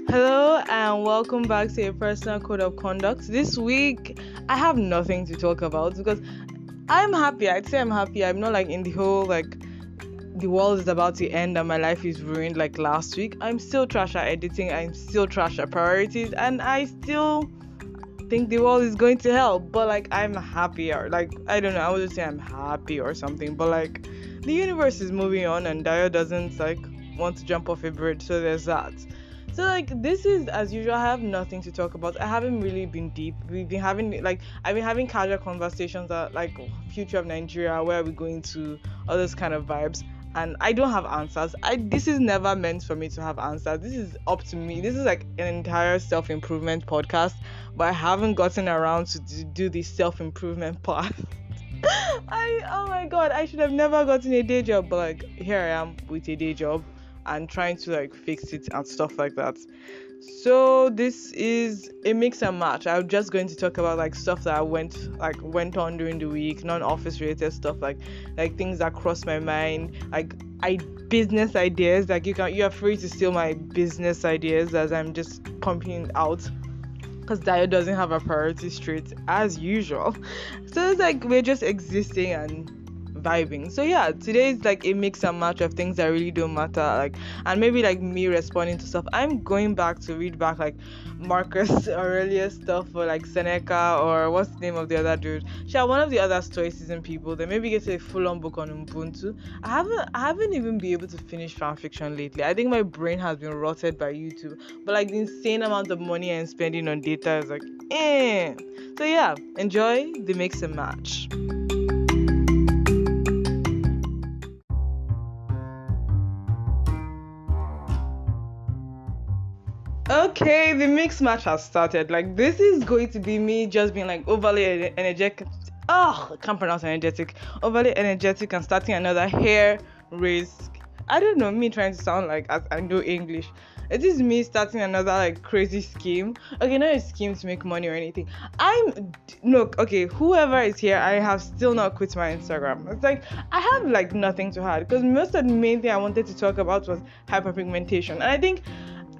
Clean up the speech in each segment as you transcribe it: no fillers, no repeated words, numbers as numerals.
Hello and welcome back to a personal code of conduct. This week I have nothing to talk about because I'm happy. I'd say I'm happy. I'm not like in the whole like the world is about to end and my life is ruined like last week. I'm still trash at editing. I'm still trash at priorities, and I still think the world is going to hell. But like I'm happier. Like I don't know. I would say I'm happy or something. But like the universe is moving on, and Dio doesn't like want to jump off a bridge. So there's that. So like this is as usual. I have nothing to talk about. I haven't really been deep. We've been having like I've been having casual conversations that like future of Nigeria, where are we going to, all those kind of vibes. And I don't have answers. This is never meant for me to have answers. This is up to me. This is like an entire self-improvement podcast, but I haven't gotten around to do the self-improvement part. Oh my god, I should have never gotten a day job, but like here I am with a day job and trying to like fix it and stuff like that. So this is a mix and match. I'm just going to talk about like stuff that went on during the week, non-office related stuff, like things that crossed my mind, like business ideas. Like you're free to steal my business ideas as I'm just pumping out, because Dio doesn't have a priority straight as usual. So it's like we're just existing and vibing. So yeah, today is like a mix and match of things that really don't matter, like, and maybe like me responding to stuff. I'm going back to read back like Marcus Aurelius stuff, or like Seneca, or what's the name of the other dude, one of the other stoicism people. Then maybe get a full-on book on Ubuntu. I haven't even been able to finish fan fiction lately. I think my brain has been rotted by YouTube, but like the insane amount of money I'm spending on data is like so yeah, enjoy the mix and match. Okay, the mix match has started. Like this is going to be me just being like overly energetic. Oh, I can't pronounce energetic. Overly energetic and starting another hair race. I don't know, me trying to sound like as I know English. It is me starting another like crazy scheme. Okay, not a scheme to make money or anything. Whoever is here, I have still not quit my Instagram. It's like I have like nothing to hide, because most of the main thing I wanted to talk about was hyperpigmentation, and I think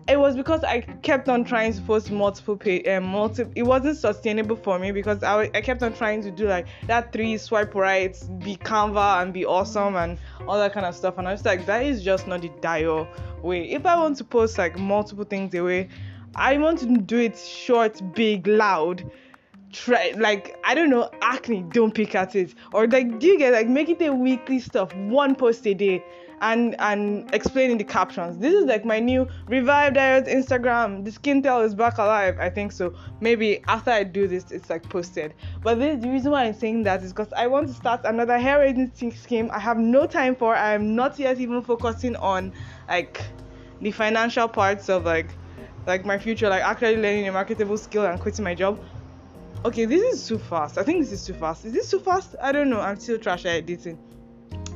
it was because I kept on trying to post multiple. It wasn't sustainable for me, because I kept on trying to do like that 3 swipe right, be Canva and be awesome and all that kind of stuff, and I was like, that is just not the Dio way. If I want to post like multiple things away, I want to do it short, big, loud. Try like I don't know, acne, don't pick at it, or like do you get like make it a weekly stuff, one post a day, and explain in the captions. This is like my new revived diet Instagram. The skin tell is back alive. I think so. Maybe after I do this, it's like posted. But the reason why I'm saying that is because I want to start another hair raising scheme. I have no time for. I am not yet even focusing on like the financial parts of like my future, like actually learning a marketable skill and quitting my job. Okay, this is too fast. I think this is too fast. Is this too fast? I don't know. I'm still trash at editing.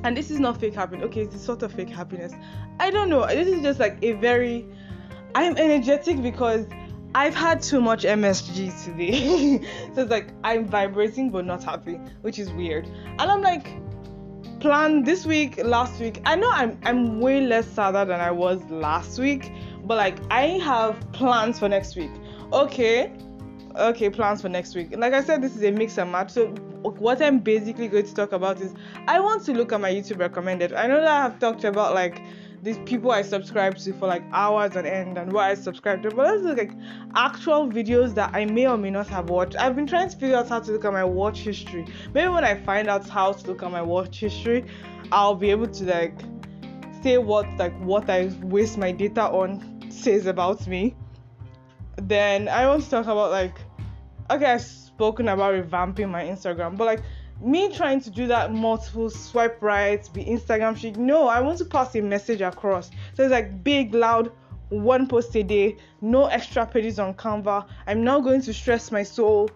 And this is not fake happiness. Okay, it's sort of fake happiness. I don't know. This is just like I'm energetic because I've had too much MSG today. So it's like I'm vibrating but not happy, which is weird. And I'm like, plan this week, last week. I know I'm way less sadder than I was last week, but like I have plans for next week. Okay, plans for next week. Like I said, this is a mix and match. So what I'm basically going to talk about is I want to look at my YouTube recommended. I know that I have talked about like these people I subscribe to for like hours on end and what I subscribe to, but let's look like actual videos that I may or may not have watched. I've been trying to figure out how to look at my watch history. Maybe when I find out how to look at my watch history, I'll be able to like say what I waste my data on says about me. Then I want to talk about like, okay, I've spoken about revamping my Instagram, but like me trying to do that multiple swipe right, be Instagram chic. No, I want to pass a message across. So it's like big, loud, one post a day, no extra pages on Canva. I'm not going to stress my soul.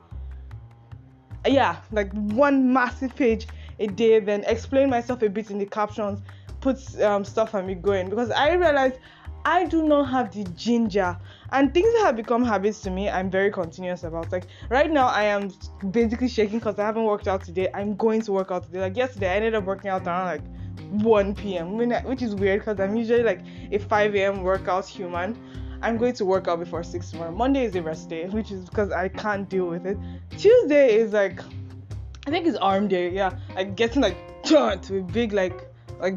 Yeah, like one massive page a day, then explain myself a bit in the captions, put stuff on me going, because I realized I do not have the ginger, and things that have become habits to me, I'm very continuous about. Like right now, I am basically shaking because I haven't worked out today. I'm going to work out today. Like yesterday, I ended up working out around like 1 p.m. which is weird because I'm usually like a 5 a.m. workout human. I'm going to work out before 6 tomorrow. Monday is a rest day, which is because I can't deal with it. Tuesday is like, I think it's arm day. Yeah, like getting like turned with big like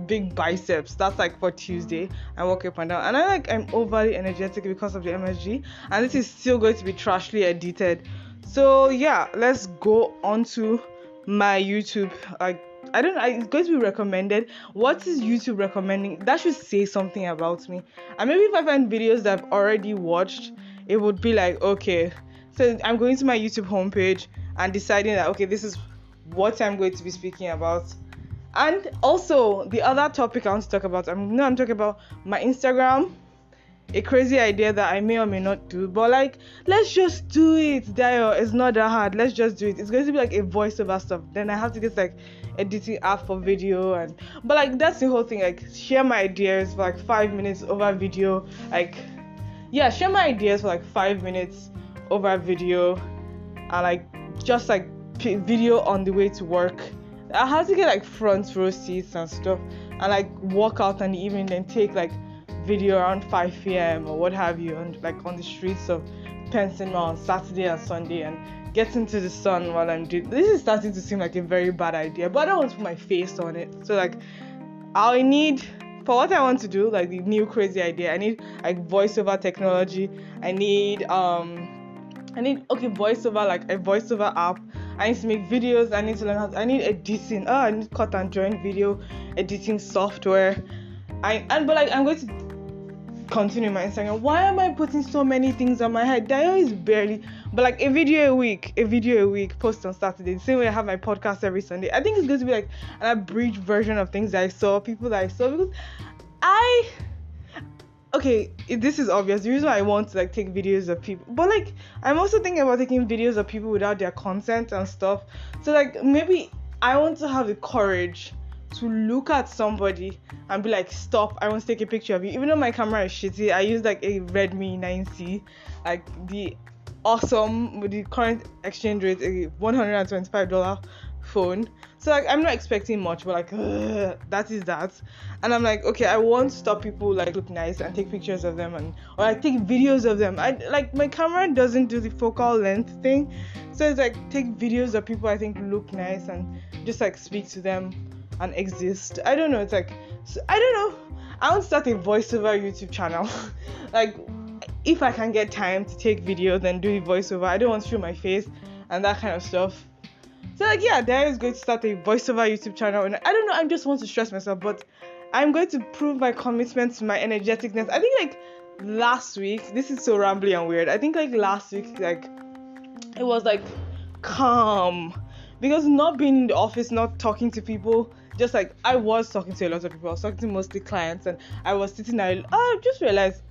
big biceps. That's like for Tuesday. I walk up and down, and I'm overly energetic because of the MSG, and this is still going to be trashly edited. So yeah, let's go on to my YouTube. Like, I don't know, it's going to be recommended. What is YouTube recommending? That should say something about me. And maybe if I find videos that I've already watched, it would be like, okay, so I'm going to my YouTube homepage and deciding that, okay, this is what I'm going to be speaking about. And also, the other topic I want to talk about, I'm talking about my Instagram, a crazy idea that I may or may not do, but like, let's just do it, Dio. It's not that hard. Let's just do it. It's going to be like a voiceover stuff. Then I have to get like editing app for video, but like that's the whole thing. Like, share my ideas for like 5 minutes over video. Like, yeah, share my ideas for like 5 minutes over video, and like just like video on the way to work. I have to get like front row seats and stuff, and like walk out in the evening, then take like video around 5 p.m. or what have you, and like on the streets of Pennsylvania on Saturday and Sunday, and get into the sun while I'm doing this. Is starting to seem like a very bad idea, but I don't want to put my face on it. So like, I need, for what I want to do, like the new crazy idea, I need like voiceover technology. I need voiceover, like a voiceover app. I need to make videos. I need to learn how I need editing. I need cut and join video editing software. I'm going to continue my Instagram. Why am I putting so many things on my head? Dio is barely, but like a video a week, post on Saturday. The same way I have my podcast every Sunday. I think it's going to be like an abridged version of things that I saw, people that I saw, because this is obvious. The reason why I want to like take videos of people, but like I'm also thinking about taking videos of people without their consent and stuff. So like, maybe I want to have the courage to look at somebody and be like, stop, I want to take a picture of you. Even though my camera is shitty, I use like a Redmi 9C, like the awesome, with the current exchange rate, a $125 phone. So like, I'm not expecting much, but like, that is that. And I'm like, okay, I want to stop people like look nice and take pictures of them, or like take videos of them. I like, my camera doesn't do the focal length thing, so it's like take videos of people I think look nice and just like speak to them and exist. I don't know, it's like, so, I don't know, I want to start a voiceover YouTube channel. Like, if I can get time to take video, then do the voiceover. I don't want to show my face and that kind of stuff. So like, yeah, there is going to start a voiceover YouTube channel, and I don't know, I just want to stress myself, but I'm going to prove my commitment to my energeticness. I think like last week, this is so rambly and weird, I think like last week, like it was like calm, because not being in the office, not talking to people, just like I was talking to a lot of people. I was talking to mostly clients, and I was sitting there. I just realized,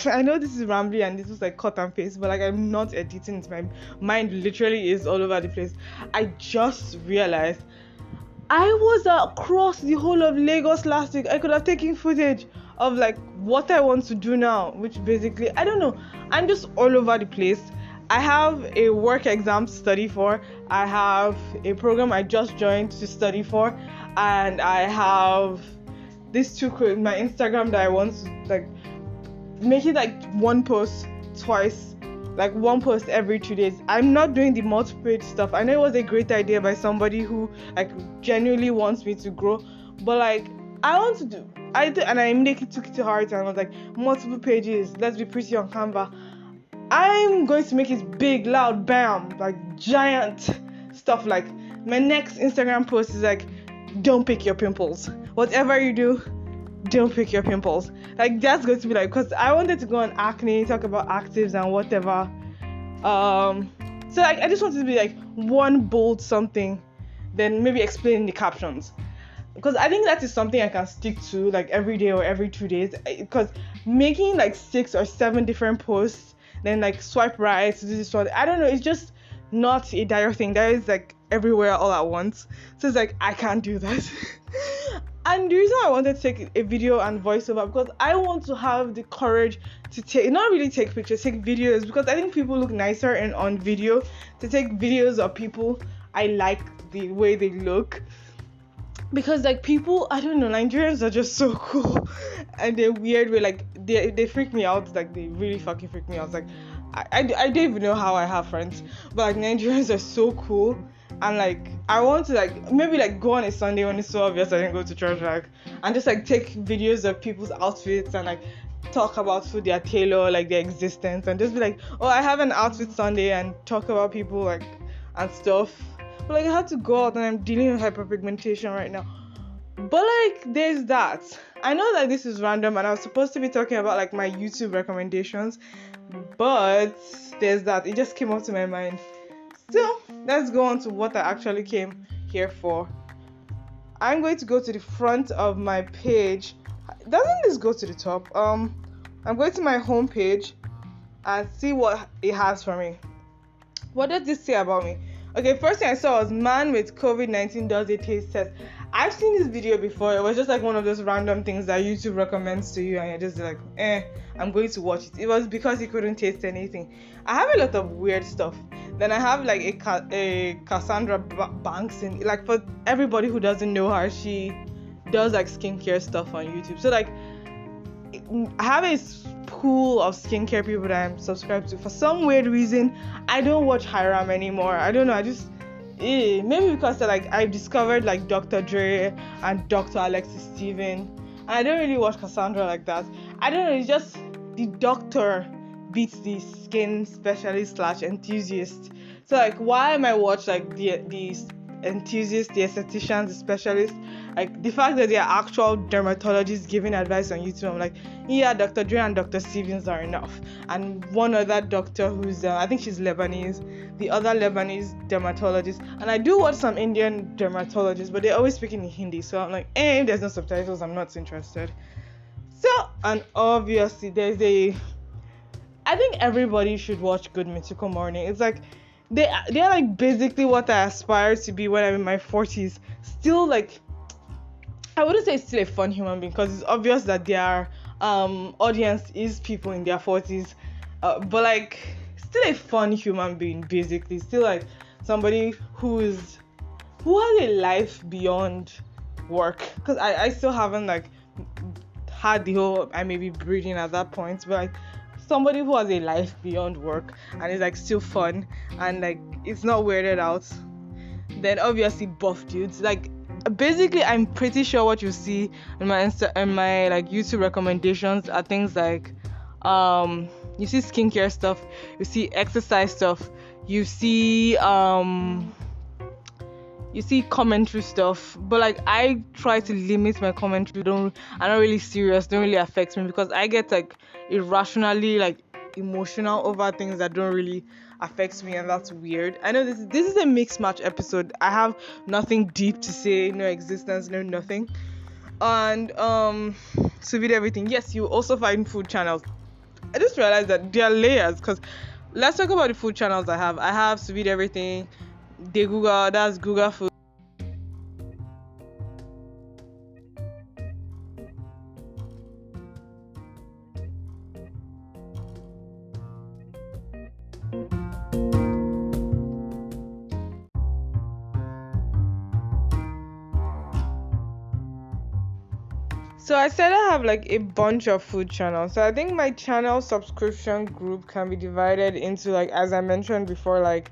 I know this is rambly and this was like cut and paste, but like I'm not editing it. My mind literally is all over the place. I just realized I was across the whole of Lagos last week. I could have taken footage of like what I want to do now, which basically, I don't know, I'm just all over the place. I have a work exam to study for. I have a program I just joined to study for, and I have these two my Instagram that I want to like make it like one post twice, like one post every 2 days. I'm not doing the multi-page stuff. I know it was a great idea by somebody who like genuinely wants me to grow, but like I want to do, and I immediately took it to heart, and I was like, multiple pages, let's be pretty on Canva. I'm going to make it big, loud, bam, like giant stuff. Like my next Instagram post is like, don't pick your pimples. Whatever you do, don't pick your pimples. Like that's going to be like, because I wanted to go on acne, talk about actives and whatever. So like I just wanted to be like one bold something, then maybe explain the captions. Because I think that is something I can stick to like every day or every 2 days. Because making like 6 or 7 different posts, then like swipe right to do this one, I don't know, it's just not a dire thing. That is like everywhere all at once. So it's like I can't do that. And the reason I wanted to take a video and voiceover, because I want to have the courage to take, not really take pictures, take videos, because I think people look nicer on video. To take videos of people, I like the way they look. Because like people, I don't know, Nigerians are just so cool, and they're weird way, like they freak me out. Like they really fucking freak me out. Like I don't even know how I have friends, but like Nigerians are so cool. And like I want to like maybe like go on a Sunday when it's so obvious I didn't go to church, like, and just like take videos of people's outfits and like talk about who they are tailor, like their existence, and just be like, oh, I have an outfit Sunday, and talk about people like and stuff. But like I had to go out and I'm dealing with hyperpigmentation right now. But like there's that. I know that this is random and I was supposed to be talking about like my YouTube recommendations, but there's that. It just came up to my mind. So let's go on to what I actually came here for. I'm going to go to the front of my page. Doesn't this go to the top? I'm going to my home page and see what it has for me. What does this say about me? Okay, first thing I saw was man with COVID-19 does a taste test. I've seen this video before. It was just like one of those random things that YouTube recommends to you and you're just like, I'm going to watch it. It was because he couldn't taste anything. I have a lot of weird stuff. Then I have like a Cassandra Banks, in like, for everybody who doesn't know her, she does like skincare stuff on YouTube. So like I have a pool of skincare people that I'm subscribed to. For some weird reason, I don't watch Hiram anymore. I don't know. I just maybe because like I've discovered like Dr. Dre and Dr. Alexis Steven, and I don't really watch Cassandra like that. I don't know. It's just the doctor beats the skin specialist / enthusiast. So like why am I watch like the enthusiasts, the estheticians, the specialists? Like the fact that they are actual dermatologists giving advice on YouTube, I'm like, yeah, Dr. Dre and Dr. Stevens are enough. And one other doctor who's I think she's Lebanese, the other Lebanese dermatologist. And I do watch some Indian dermatologists, but they're always speaking in Hindi, so I'm like, if there's no subtitles, I'm not interested. So, and obviously I think everybody should watch Good Mythical Morning. It's like they're like basically what I aspire to be when I'm in my 40s. Still like, I wouldn't say still a fun human being, because it's obvious that their audience is people in their 40s, but like still a fun human being, basically. Still like somebody who has a life beyond work, because I still haven't like had the whole I may be breathing at that point, but like somebody who has a life beyond work and is like still fun and like it's not weirded out. Then obviously buff dudes. Like basically I'm pretty sure what you see in my my like YouTube recommendations are things like you see skincare stuff, you see exercise stuff, you see commentary stuff, but like I try to limit my commentary. I'm not really serious, don't really affect me, because I get like irrationally like emotional over things that don't really affect me, and that's weird. I know this is a mixed match episode. I have nothing deep to say, no existence, no nothing. And to read everything, yes, you also find food channels. I just realized that there are layers, because let's talk about the food channels I have. I have to read everything. That's Google Food. So I said I have like a bunch of food channels. So I think my channel subscription group can be divided into, like, as I mentioned before, like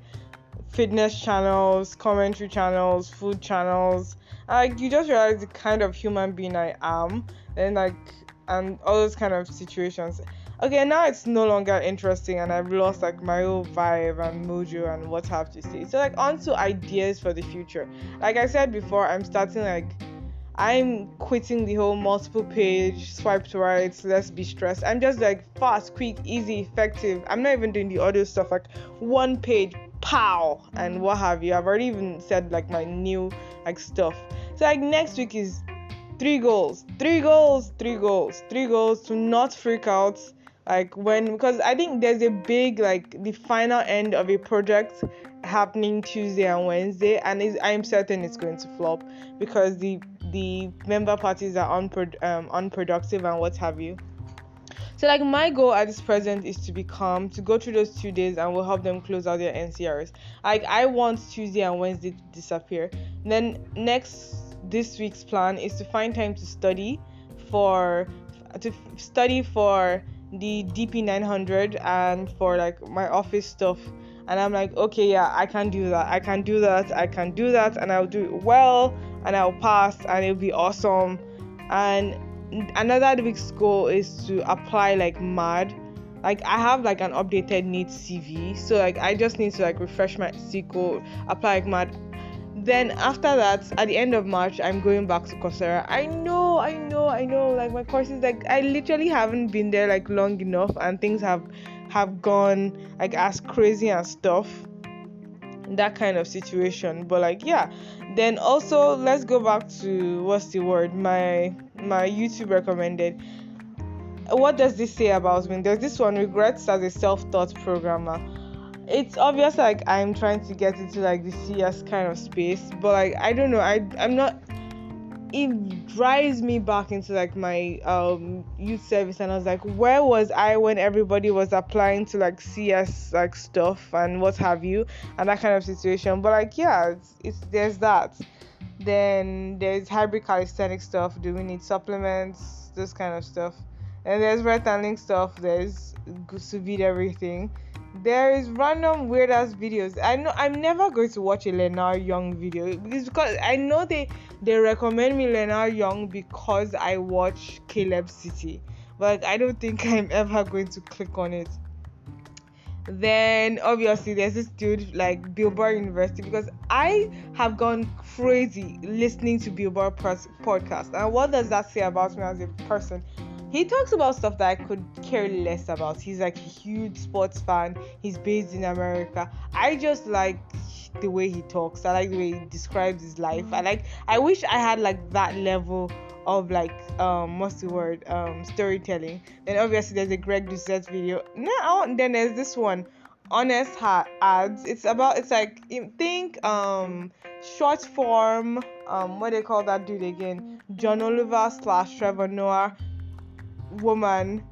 fitness channels, commentary channels, food channels. Like you just realize the kind of human being I am, and like, and all those kind of situations. Okay, now it's no longer interesting and I've lost like my whole vibe and mojo and what have to say. So like on to ideas for the future. Like I said before, I'm quitting the whole multiple page, swipe to right, let's be stressed. I'm just like fast, quick, easy, effective. I'm not even doing the audio stuff, like one page, pow, and what have you. I've already even said like my new like stuff. So like next week is 3 goals to not freak out, like because I think there's a big like the final end of a project happening Tuesday and Wednesday, and I'm certain it's going to flop because the member parties are unproductive and what have you. So like my goal at this present is to be calm, to go through those 2 days, and we'll help them close out their NCRs. Like I want Tuesday and Wednesday to disappear. Then this week's plan is to find time to study for study for the DP 900 and for like my office stuff. And I'm like, okay, yeah, I can do that. I can do that. I can do that, and I'll do it well, and I'll pass, and it'll be awesome. And another week's goal is to apply like mad. Like I have like an updated NEET CV, so like I just need to like refresh my SQL, apply like mad. Then after that, at the end of March, I'm going back to Coursera. I know. Like my courses, like I literally haven't been there like long enough, and things have gone like as crazy and stuff. That kind of situation. But like yeah. Then also let's go back to what's the word? My YouTube recommended. What does this say about me? There's this one: regrets as a self-taught programmer. It's obvious like I'm trying to get into like the CS kind of space, but like I don't know, I'm not. It drives me back into like my youth service, and I was like, where was I when everybody was applying to like CS like stuff and what have you, and that kind of situation. But like yeah, it's there's that. Then there's hybrid calisthenics stuff. Do we need supplements? This kind of stuff. And there's red and link stuff. There's sous vide everything. There is random weird ass videos. I know I'm never going to watch a Leonard Young video. It's because I know they recommend me Leonard Young because I watch Caleb City. But I don't think I'm ever going to click on it. Then obviously there's this dude like Billboard University, because I have gone crazy listening to Billboard podcast. And what does that say about me as a person? He talks about stuff that I could care less about. He's like a huge sports fan. He's based in America. I just like the way he talks. I like the way he describes his life. I wish I had like that level of like what's the word? Storytelling. Then obviously there's a Greg Doucette video. Then there's this one, Honest Ads. It's like think short form, what they call that dude again? John Oliver / Trevor Noah woman,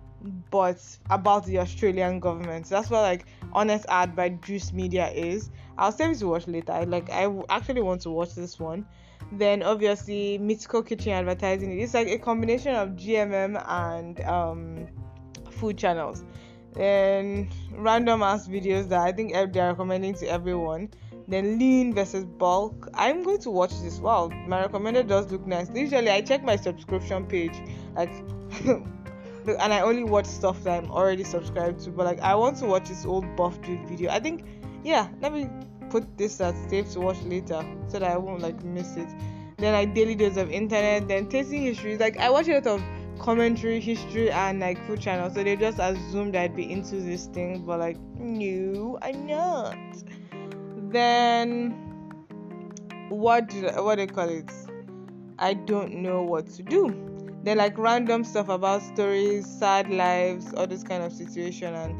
but about the Australian government. So that's what like Honest Ad by Juice Media is. I'll save it to watch later. I actually want to watch this one. Then obviously Mythical Kitchen advertising. It's like a combination of GMM and food channels. Then random ass videos that I think they're recommending to everyone. Then lean versus bulk. I'm going to watch this. Wow, my recommended does look nice. Usually I check my subscription page, like and I only watch stuff that I'm already subscribed to. But like I want to watch this old buff dude video. I think let me put this as safe to watch later so that I won't like miss it. Then like daily dose of internet. Then tasting histories. Like I watch a lot of commentary, history, and like food channels. So they just assumed I'd be into this thing, but like no, I'm not. Then what do they call it? I don't know what to do. Then like random stuff about stories, sad lives, all this kind of situation, and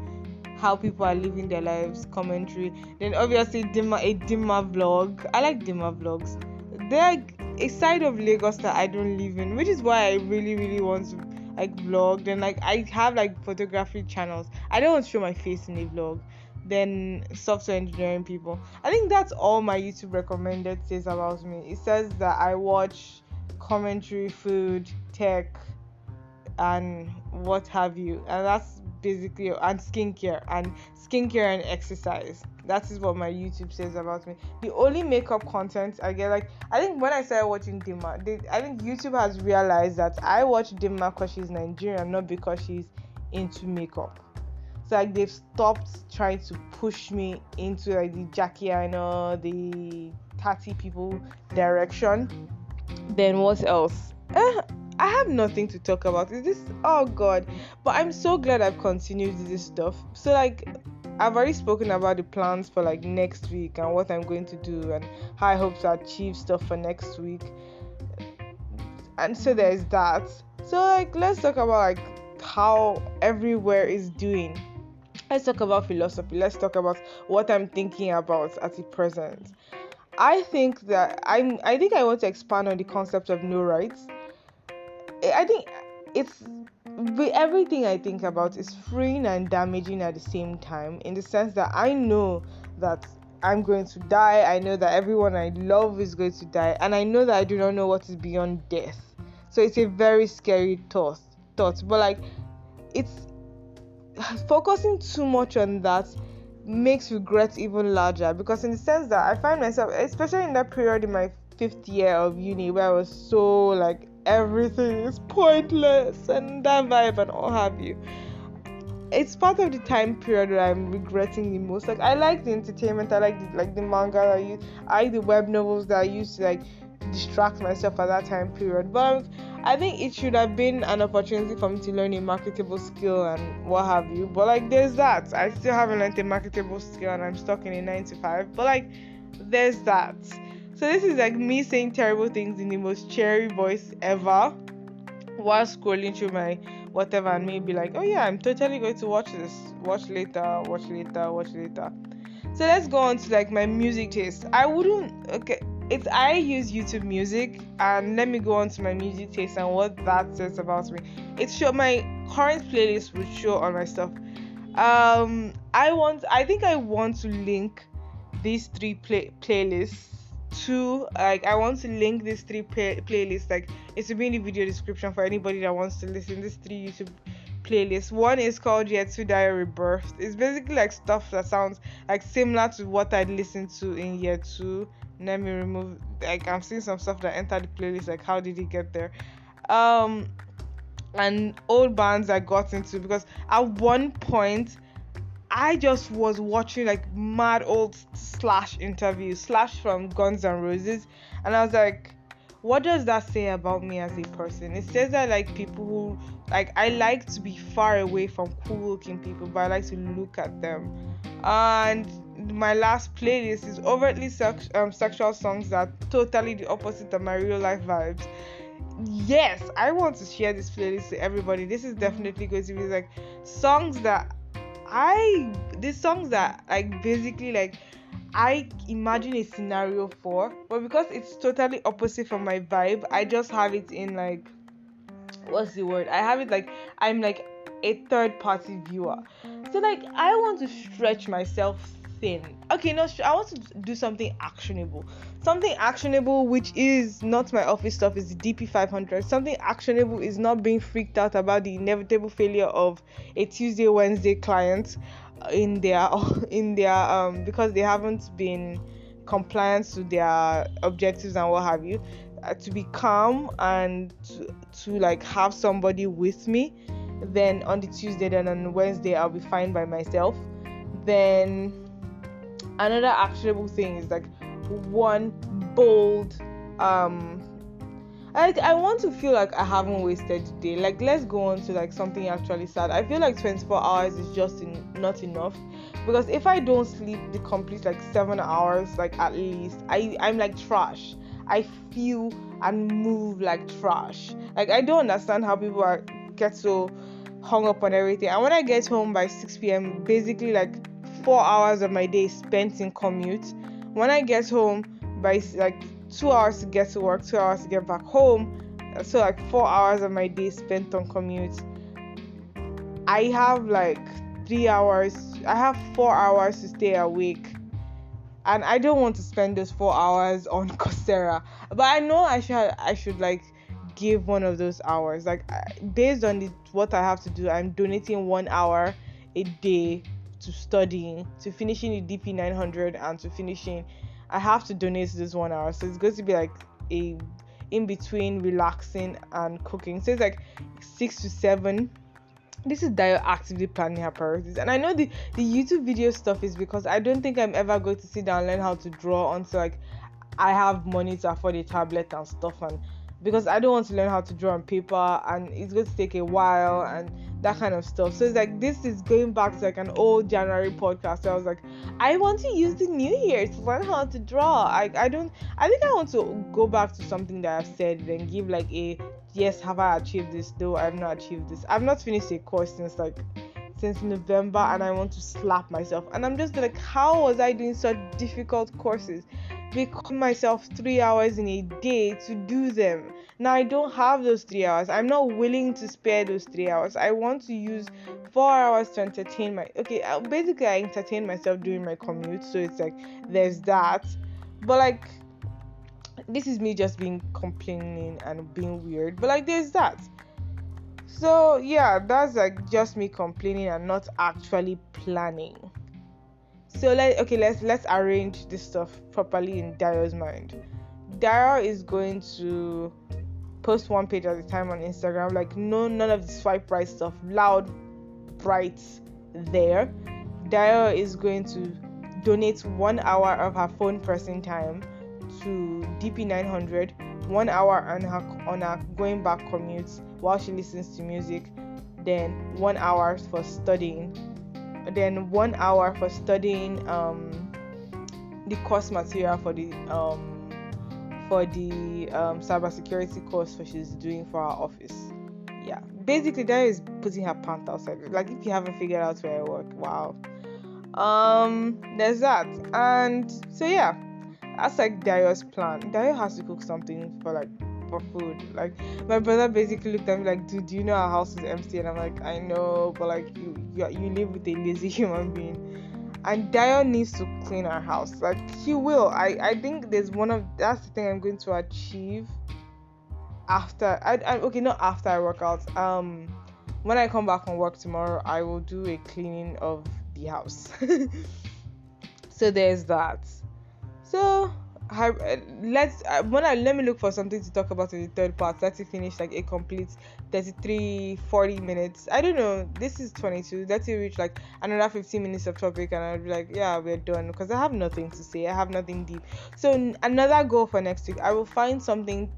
how people are living their lives, commentary. Then obviously a Dimma vlog. I like Dimma vlogs. They're like a side of Lagos that I don't live in, which is why I really, really want to like vlog. Then like I have like photography channels. I don't want to show my face in a vlog. Then software engineering people. I think that's all my YouTube recommended says about me. It says that I watch commentary, food, tech, and what have you, and that's basically, and skincare and exercise. That is what my YouTube says about me. The only makeup content I get, like I think when I started watching Dimma, I think YouTube has realized that I watch Dimma because she's Nigerian, not because she's into makeup. So like they've stopped trying to push me into like the Jackie Aina, the Tati people direction. Then what else? I have nothing to talk about. Is this? Oh God! But I'm so glad I've continued this stuff. So like, I've already spoken about the plans for like next week and what I'm going to do and how I hope to achieve stuff for next week. And so there's that. So like, let's talk about like how everywhere is doing. Let's talk about philosophy. Let's talk about what I'm thinking about at the present. I think I want to expand on the concept of no rights. I think everything I think about is freeing and damaging at the same time, in the sense that I know that I'm going to die. I know that everyone I love is going to die, and I know that I do not know what is beyond death. So it's a very scary thought. thought. But like, it's focusing too much on that makes regret even larger, because in the sense that I find myself, especially in that period in my 5th year of uni, where I was so like everything is pointless and that vibe and all have you, it's part of the time period that I'm regretting the most. Like, I like the entertainment, I like the manga that I use, I like the web novels that I used to like distract myself at that time period. But I think it should have been an opportunity for me to learn a marketable skill and what have you. But like, there's that. I still haven't learned a marketable skill and I'm stuck in a 9 to 5. But like, there's that. So this is like me saying terrible things in the most cheery voice ever, while scrolling through my whatever, and maybe like, oh yeah, I'm totally going to watch this, watch later, watch later, watch later. So let's go on to like my music taste. I use YouTube Music, and let me go on to my music taste and what that says about me. My current playlist will show on my stuff. I think I want to link these three playlists to, like, I want to link these three playlists, like it will be in the video description for anybody that wants to listen. These 3 YouTube playlists. One is called Year 2 Diary Rebirth. It's basically like stuff that sounds like similar to what I'd listened to in year 2. Let me remove, like, I'm seeing some stuff that entered the playlist, like how did it get there, and old bands I got into, because at one point I just was watching like mad old Slash interviews, Slash from Guns N' Roses, and I was like, what does that say about me as a person? It says that like people who, like, I like to be far away from cool looking people, but I like to look at them. And my last playlist is overtly sexual songs that are totally the opposite of my real life vibes. Yes, I want to share this playlist to everybody. This is definitely going to be like songs that like basically like I imagine a scenario for, but because it's totally opposite from my vibe, I just have it in like, what's the word? I have it like I'm like a third party viewer. So like I want to stretch myself thin. Okay, no, I want to do something actionable. Something actionable, which is not my office stuff, is the DP 500. Something actionable is not being freaked out about the inevitable failure of a Tuesday, Wednesday client in their because they haven't been compliant to their objectives and what have you. To be calm and to like have somebody with me. Then on the Tuesday, then on Wednesday I'll be fine by myself. Then another actionable thing is like one bold I want to feel like I haven't wasted the day. Like, let's go on to like something actually sad. I feel like 24 hours is just not enough, because if I don't sleep the complete like 7 hours, like at least, I'm like trash. I feel and move like trash. Like, I don't understand how people get so hung up on everything. And when I get home by 6 p.m, basically like 4 hours of my day spent in commute. When I get home by like 2 hours to get to work, 2 hours to get back home, so like 4 hours of my day spent on commute. I have like 4 hours to stay awake, and I don't want to spend those 4 hours on Coursera. But I know I should like give one of those hours, like based on what I have to do. I'm donating 1 hour a day to studying, to finishing the DP 900, and to finishing. I have to donate this 1 hour, so it's going to be like a in between relaxing and cooking. So it's like 6 to 7. This is Dio actively planning her priorities. And I know the YouTube video stuff is because I don't think I'm ever going to sit down and learn how to draw until like I have money to afford a tablet and stuff, and because I don't want to learn how to draw on paper, and it's going to take a while and that kind of stuff. So it's like, this is going back to like an old January podcast. So I was like, I want to use the new year to learn how to draw. I think I want to go back to something that I've said, then give like a yes, have I achieved this? Though I've not achieved this. I've not finished a course since November, and I want to slap myself. And I'm just like, how was I doing such difficult courses? Because myself 3 hours in a day to do them. Now I don't have those 3 hours. I'm not willing to spare those 3 hours. I want to use 4 hours to entertain basically I entertain myself during my commute. So it's like, there's that. But like, this is me just being complaining and being weird. But like, there's that. So yeah, that's like just me complaining and not actually planning. So let's arrange this stuff properly in Dario's mind. Dario is going to post one page at a time on Instagram, like no, none of the swipe right stuff, loud, bright there. Dario is going to donate 1 hour of her phone pressing time to DP900, 1 hour on her going back commute while she listens to music, then 1 hour for studying, then 1 hour for studying the course material for the cybersecurity course that she's doing for our office. Yeah, basically that is putting her pants outside. Like if you haven't figured out where I work, wow. There's that, and so yeah, that's like Dario's plan. Dario has to cook something for food. Like my brother basically looked at me like, dude, do you know our house is empty? And I'm like, I know, but like you live with a lazy human being. And Dario needs to clean our house. Like he will. I think that's the thing I'm going to achieve after not after I work out. When I come back from work tomorrow, I will do a cleaning of the house. So there's that. So let me look for something to talk about in the third part. Let's finish like a complete 33-40 minutes. I don't know, this is 22. Let's reach like another 15 minutes of topic and I'll be like, yeah, we're done, because I have nothing to say. I have nothing deep. So another goal for next week, I will find something.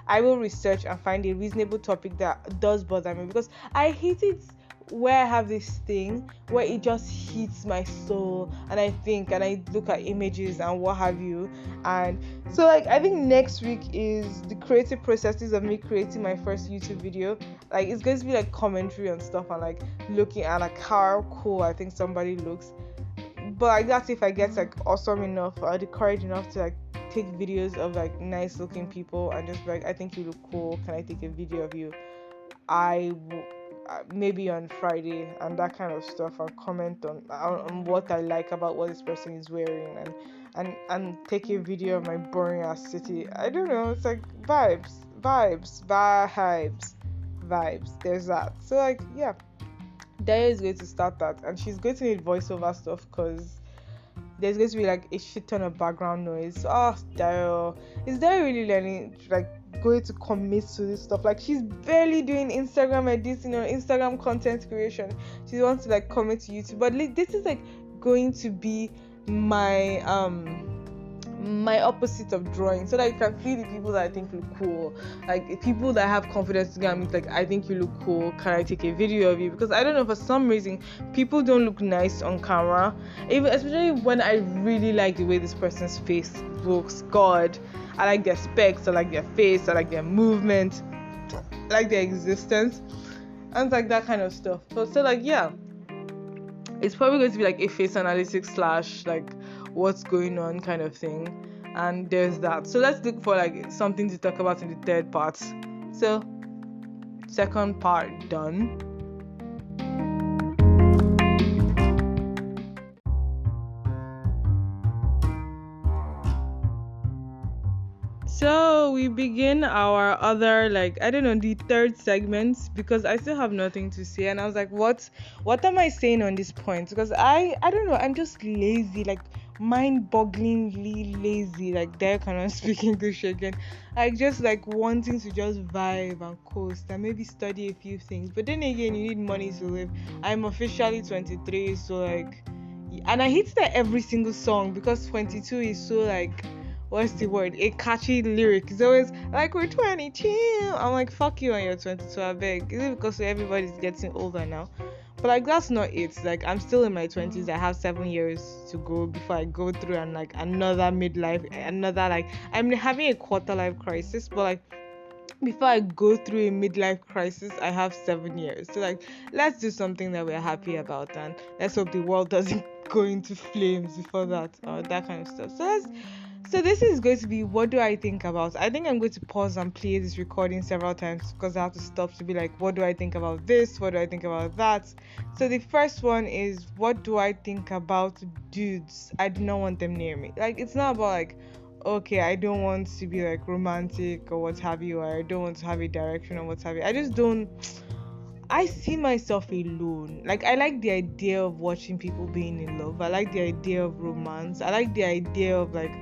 I will research and find a reasonable topic that does bother me, because I hate it where I have this thing where it just hits my soul and I think and I look at images and what have you. And so like I think next week is the creative processes of me creating my first YouTube video. Like it's going to be like commentary and stuff and like looking at like how cool I think somebody looks. But like that's if I get like awesome enough or the courage enough to like take videos of like nice looking people and just like, I think you look cool, can I take a video of you? Maybe on Friday and that kind of stuff, and comment on what I like about what this person is wearing and take a video of my boring ass city. I don't know, it's like vibes. There's that. So like yeah, Daya is going to start that, and she's going to need voiceover stuff because there's going to be like a shit ton of background noise. Oh, Daryl, is Daryl really learning, like going to commit to this stuff? Like she's barely doing Instagram editing or Instagram content creation. She wants to like commit to YouTube, but like, this is like going to be my opposite of drawing, so that you can see the people that I think look cool, like the people that have confidence to get me, like I think you look cool, can I take a video of you? Because I don't know, for some reason people don't look nice on camera, even especially when I really like the way this person's face looks. God, I like their specs, I like their face, I like their movement, I like their existence, and like that kind of stuff. So like yeah, it's probably going to be like a face analytics / like what's going on kind of thing, and there's that. So let's look for like something to talk about in the third part. So second part done. So we begin our other, like, I don't know, the third segment, because I still have nothing to say, and I was like, what am I saying on this point? Because I don't know, I'm just lazy, like mind-bogglingly lazy, like there cannot speak English again. Like just like wanting to just vibe and coast and maybe study a few things, but then again you need money to live. I'm officially 23, so like, and I hate that every single song, because 22 is so like, what's the word, a catchy lyric. It's always like, we're 22. I'm like, fuck you and you're 22, I beg. Is it because everybody's getting older now? But like that's not it. Like I'm still in my 20s. I have 7 years to go before I go through and like another midlife, another, like, I'm having a quarter life crisis, but like before I go through a midlife crisis, I have 7 years. So like, let's do something that we're happy about, and let's hope the world doesn't go into flames before that, or that kind of stuff. So this is going to be, what do I think about? I think I'm going to pause and play this recording several times, because I have to stop to be like, what do I think about this? What do I think about that? So the first one is, what do I think about dudes I do not want them near me? Like, it's not about like, okay, I don't want to be like romantic or what have you, or I don't want to have a direction or what have you. I see myself alone. Like, I like the idea of watching people being in love. I like the idea of romance. I like the idea of like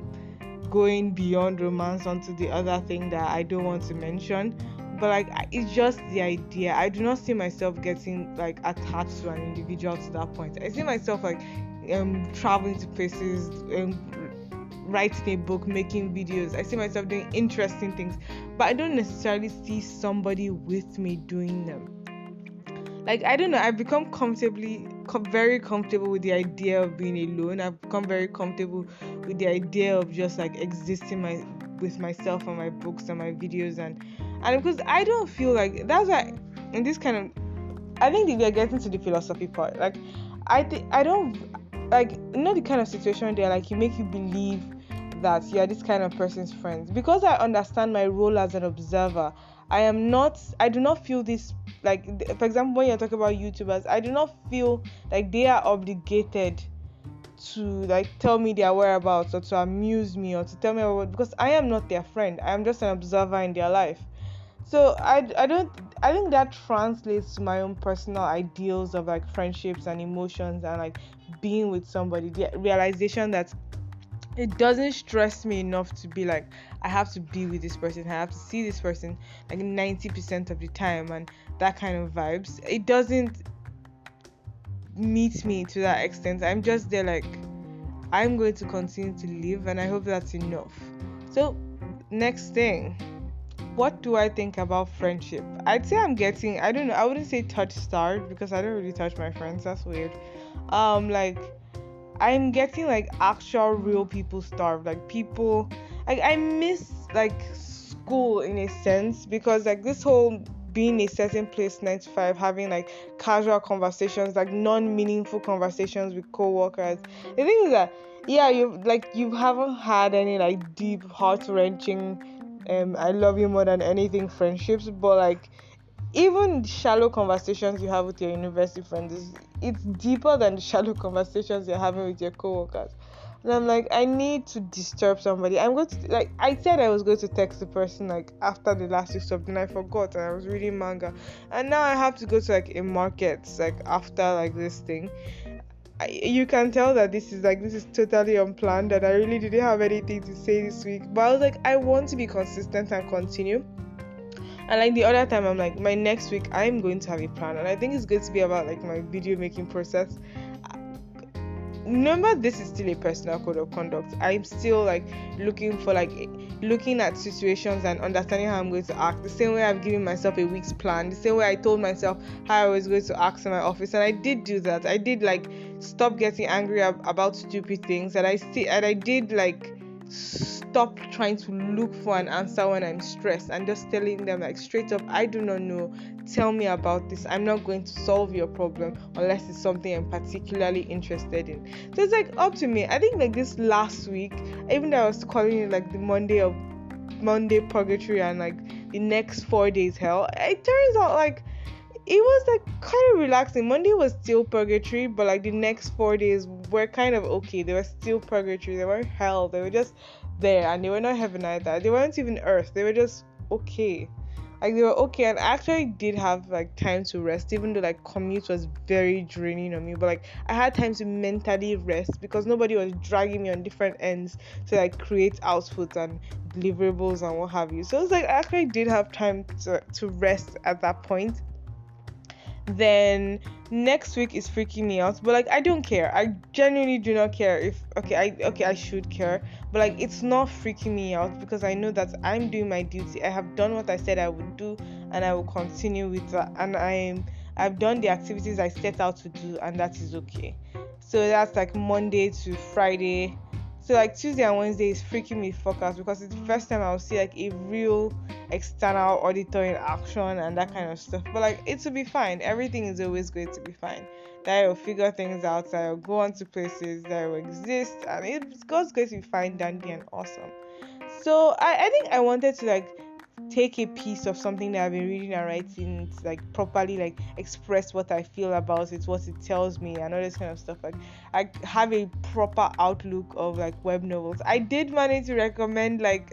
going beyond romance onto the other thing that I don't want to mention. But like, it's just the idea. I do not see myself getting like attached to an individual to that point. I see myself like traveling to places, writing a book, making videos. I see myself doing interesting things, but I don't necessarily see somebody with me doing them. Like, I don't know, I've become very comfortable with the idea of being alone. I've become very comfortable with the idea of just like existing with myself and my books and my videos, and because I don't feel like that's why in this kind of, I think that we are getting to the philosophy part. Like, I don't like, the kind of situation there, like, you make you believe that you're this kind of person's friends, because I understand my role as an observer. I do not feel this, like, for example, when you're talking about YouTubers, I do not feel like they are obligated to like tell me their whereabouts or to amuse me or to tell me about, because I am not their friend. I am just an observer in their life. So I think that translates to my own personal ideals of like friendships and emotions and like being with somebody. The realization that it doesn't stress me enough to be like, I have to be with this person, I have to see this person like 90% of the time, and that kind of vibes. It doesn't meet me to that extent. I'm just there like, I'm going to continue to live, and I hope that's enough. So next thing, what do I think about friendship? I'd say I'm getting, I don't know, I wouldn't say touch starved, because I don't really touch my friends. That's weird. Like, I'm getting like actual real people starved. Like, people, like, I miss like school in a sense, because like this whole being a certain place 9 to 5, having like casual conversations, like non-meaningful conversations with co-workers. The thing is that, yeah, you haven't had any like deep, heart-wrenching I love you more than anything friendships, but like even shallow conversations you have with your university friends, it's deeper than the shallow conversations you're having with your coworkers. And I'm like, I need to disturb somebody. I'm going to, like, I said I was going to text the person like after the last week something, I forgot, and I was reading manga, and now I have to go to like a market like after like this thing. You can tell that this is totally unplanned, and I really didn't have anything to say this week, but I was like, I want to be consistent and continue. And like the other time, I'm like, my next week I'm going to have a plan, and I think it's going to be about like my video making process. Remember, this is still a personal code of conduct. I'm still like looking at situations and understanding how I'm going to act, the same way I've given myself a week's plan, the same way I told myself how I was going to act in my office, and I did do that. I did like stop getting angry about stupid things, and I did like stop trying to look for an answer when I'm stressed, and just telling them like straight up, I do not know, tell me about this. I'm not going to solve your problem unless it's something I'm particularly interested in. So it's like up to me. I think like this last week, even though I was calling it like the Monday purgatory and like the next 4 days hell, it turns out like it was like kind of relaxing. Monday was still purgatory, but like the next 4 days were kind of okay. They were still purgatory. They weren't hell. They were just there, and they were not heaven either. They weren't even earth. They were just okay. Like, they were okay, and I actually did have like time to rest, even though like commute was very draining on me. But like I had time to mentally rest because nobody was dragging me on different ends to like create outputs and deliverables and what have you. So it was like I actually did have time to rest at that point. Then next week is freaking me out, but like I don't care. I genuinely do not care if I should care, but like it's not freaking me out because I know that I'm doing my duty. I have done what I said I would do, and I will continue with that, and I've done the activities I set out to do, and that is okay. So that's like Monday to Friday. So like Tuesday and Wednesday is freaking me fuck out because it's the first time I'll see like a real external auditor in action and that kind of stuff. But like it will be fine. Everything is always going to be fine. That I will figure things out. That I will go on to places that will exist, and it's going to be fine, dandy, and awesome. So I think I wanted to like take a piece of something that I've been reading and writing to like properly like express what I feel about it, what it tells me, and all this kind of stuff. Like I have a proper outlook of like web novels. I did manage to recommend like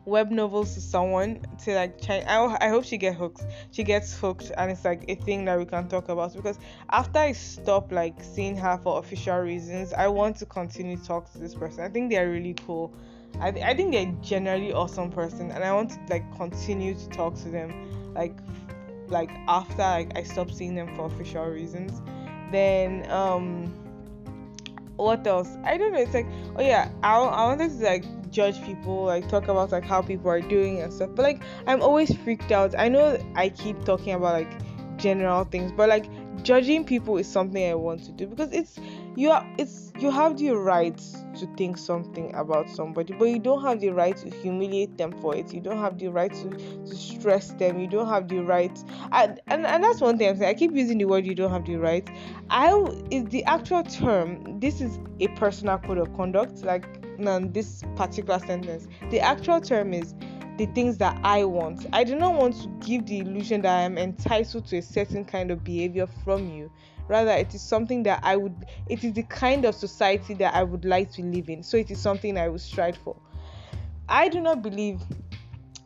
web novels to someone to like I hope she gets hooked, and it's like a thing that we can talk about, because after I stop like seeing her for official reasons, I want to continue to talk to this person. I think they're really cool. I think they're generally awesome person, and I want to like continue to talk to them like after like I stop seeing them for official reasons. Then what else? I don't know. It's like, oh yeah, I wanted to like judge people, like talk about like how people are doing and stuff. But like I'm always freaked out. I know I keep talking about like general things, but like judging people is something I want to do, because you have the right to think something about somebody, but you don't have the right to humiliate them for it. You don't have the right to stress them. You don't have the right, and that's one thing I'm saying. I keep using the word you don't have the right. I is the actual term. This is a personal code of conduct. Like this particular sentence, the actual term is the things that I want. I do not want to give the illusion that I am entitled to a certain kind of behavior from you. Rather, it is something that it is the kind of society that I would like to live in. So it is something I would strive for. I do not believe,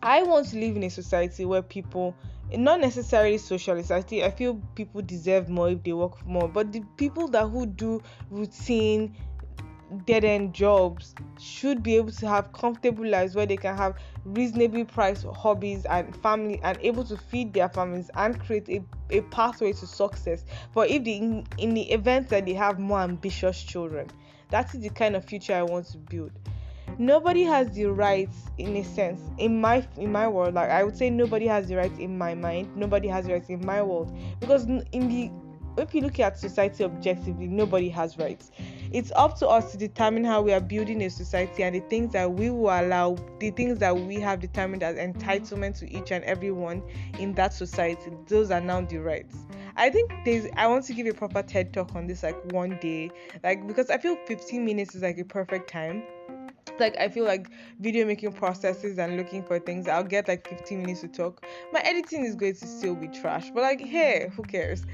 I want to live in a society where people, not necessarily socialist, I feel people deserve more if they work more, but the people who do routine dead end jobs should be able to have comfortable lives where they can have reasonably priced hobbies and family, and able to feed their families and create a pathway to success. But if in the event that they have more ambitious children, that is the kind of future I want to build. Nobody has the right, in a sense, in my world, like I would say nobody has the right in my mind, nobody has the right in my world, because if you look at society objectively, nobody has rights. It's up to us to determine how we are building a society, and the things that we will allow, the things that we have determined as entitlement to each and everyone in that society. Those are now the rights. I think I want to give a proper TED talk on this like one day, like because I feel 15 minutes is like a perfect time. Like I feel like video making processes and looking for things, I'll get like 15 minutes to talk. My editing is going to still be trash, but like, hey, who cares?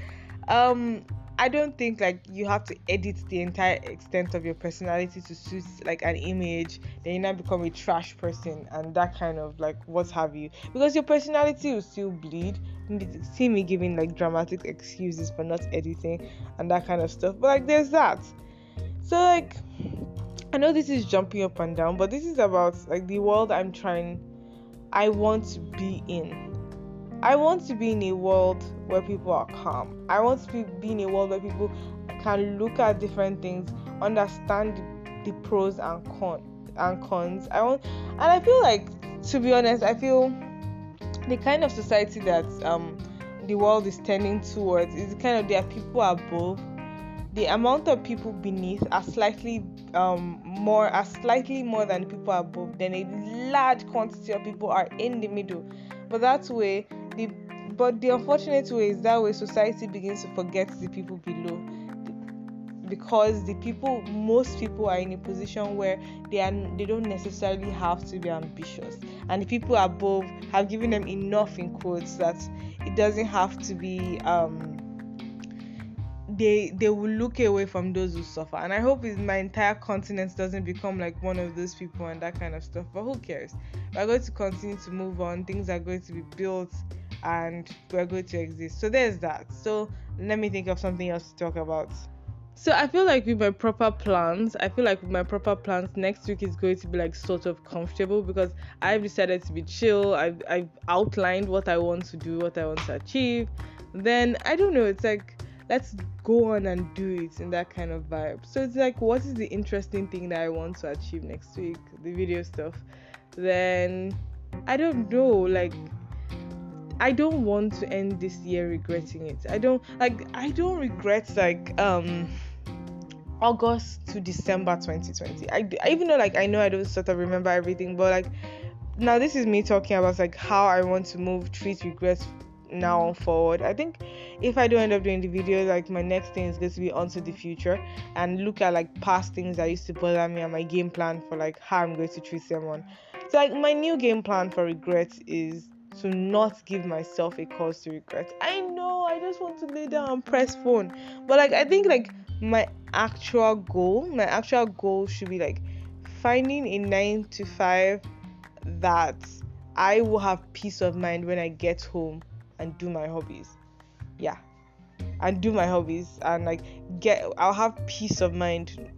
I don't think like you have to edit the entire extent of your personality to suit like an image, then you now become a trash person and that kind of like what have you, because your personality will still bleed. See me giving like dramatic excuses for not editing and that kind of stuff, but like there's that. So like I know this is jumping up and down, but this is about like the world I want to be in. I want to be in a world where people are calm. I want to be in a world where people can look at different things, understand the pros and cons. I feel like, to be honest, I feel the kind of society that the world is tending towards is the kind of, there are people above. The amount of people beneath are slightly more than the people above. Then a large quantity of people are in the middle. But that way, the unfortunate way is that way society begins to forget the people below, because most people are in a position where they don't necessarily have to be ambitious, and the people above have given them enough in quotes that it doesn't have to be they will look away from those who suffer. And I hope my entire continent doesn't become like one of those people and that kind of stuff, but who cares? We're going to continue to move on, things are going to be built, and we're going to exist. So there's that. So let me think of something else to talk about. So I feel like with my proper plans, next week is going to be like sort of comfortable, because I've decided to be chill. I've outlined what I want to do, what I want to achieve. Then I don't know, it's like, let's go on and do it, in that kind of vibe. So it's like, what is the interesting thing that I want to achieve next week? The video stuff. Then I don't know, like I don't want to end this year regretting it. I don't regret like August to December 2020. I even though like I know I don't sort of remember everything, but like now this is me talking about like how I want to treat regrets now forward. I think if I do end up doing the video, like my next thing is going to be onto the future and look at like past things that used to bother me and my game plan for like how I'm going to treat someone. So like my new game plan for regrets is to not give myself a cause to regret. I know I just want to lay down and press phone, but like I think like my actual goal should be like finding a 9 to 5 that I will have peace of mind when I get home and do my hobbies. Yeah, and do my hobbies and like I'll have peace of mind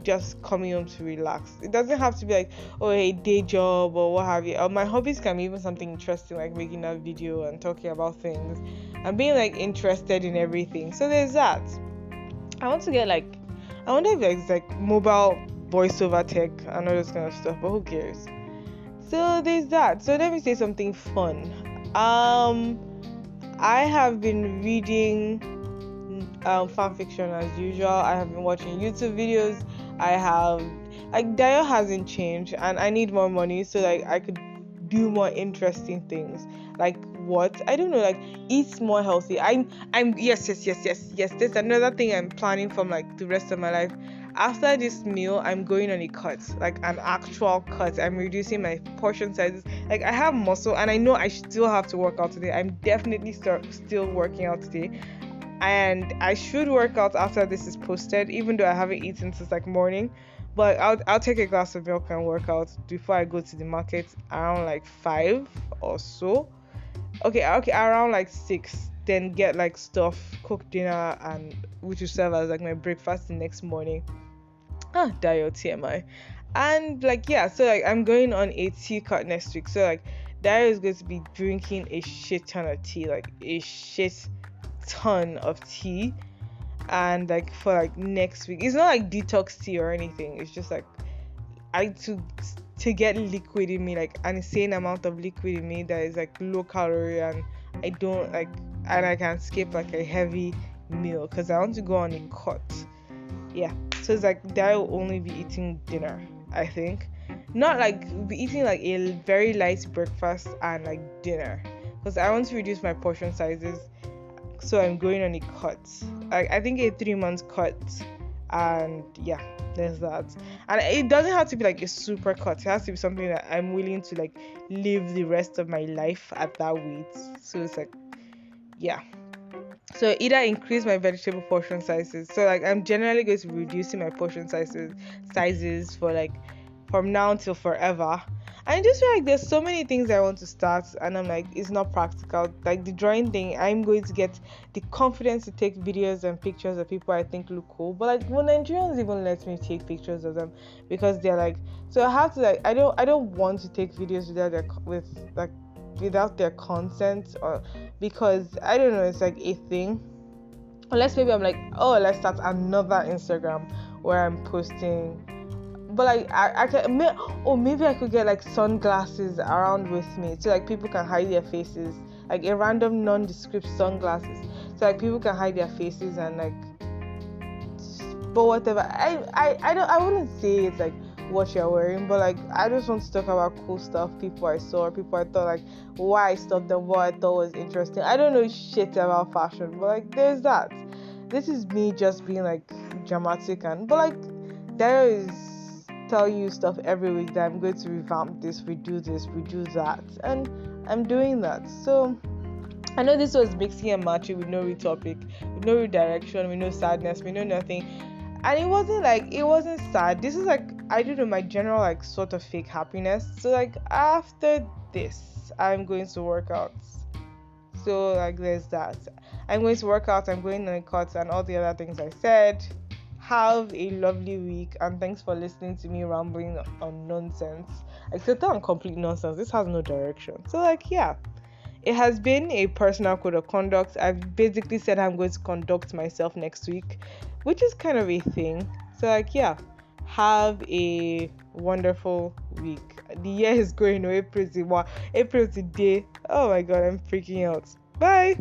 just coming home to relax. It doesn't have to be like, oh, a day job or what have you. Or my hobbies can be even something interesting, like making a video and talking about things and being like interested in everything. So there's that. I want to get like, I wonder if it's like mobile voiceover tech and all this kind of stuff, but who cares? So there's that. So let me say something fun. I have been reading fan fiction as usual. I have been watching YouTube videos. I have like Dio hasn't changed, and I need more money so like I could do more interesting things. Like what? I don't know. Like eat more healthy. I'm yes. There's another thing I'm planning from like the rest of my life. After this meal, I'm going on a cut, like an actual cut. I'm reducing my portion sizes. Like I have muscle, and I know I still have to work out today. I'm definitely still working out today, and I should work out after this is posted, even though I haven't eaten since like morning. But I'll take a glass of milk and work out before I go to the market around like 5 or so. Okay, around like 6. Then get like stuff, cook dinner, and which will serve as like my breakfast the next morning. Dio TMI. And like yeah, so like I'm going on a tea cut next week. So like Dio is going to be drinking a shit ton of tea, like a shit ton of tea. And like for like next week, it's not like detox tea or anything. It's just like to get liquid in me, like an insane amount of liquid in me that is like low calorie, and I don't like, and I can skip like a heavy meal because I want to go on a cut. Yeah, so it's like that will only be eating dinner, I think, not like be eating like a very light breakfast and like dinner, because I want to reduce my portion sizes. So I'm going on a cut, like I think a 3-month cut, and yeah, there's that. And it doesn't have to be like a super cut. It has to be something that I'm willing to like live the rest of my life at that weight. So it's like, yeah. So either increase my vegetable portion sizes. So like I'm generally going to be reducing my portion sizes for like from now until forever. I just feel like there's so many things I want to start, and I'm like, it's not practical. Like the drawing thing, I'm going to get the confidence to take videos and pictures of people I think look cool. But like, when Nigerians even let me take pictures of them, because they're like, so I have to like, I don't want to take videos without their consent, or because I don't know, it's like a thing. Unless maybe I'm like, oh, let's start another Instagram where I'm posting. But like I can, maybe I could get like sunglasses around with me, so like people can hide their faces, like a random nondescript sunglasses, so like people can hide their faces and like. But whatever, I wouldn't say it's like what you're wearing, but like I just want to talk about cool stuff, people I saw, or people I thought like why I stopped them, what I thought was interesting. I don't know shit about fashion, but like there's that. This is me just being like dramatic, and but like there is. Tell you stuff every week that I'm going to revamp this, redo that, and I'm doing that. So I know this was mixing and matching with no real topic, with no redirection, with no sadness, with no nothing, and it wasn't sad. This is like, I don't know, my general like sort of fake happiness. So like after this I'm going to work out, so like there's that. I'm going to work out, I'm going on a cut, and all the other things I said. Have a lovely week, and thanks for listening to me rambling on nonsense, except on complete nonsense. This has no direction. So like yeah, it has been a personal code of conduct. I've basically said I'm going to conduct myself next week, which is kind of a thing. So like yeah, have a wonderful week. The year is going, April today. Oh my god, I'm freaking out. Bye.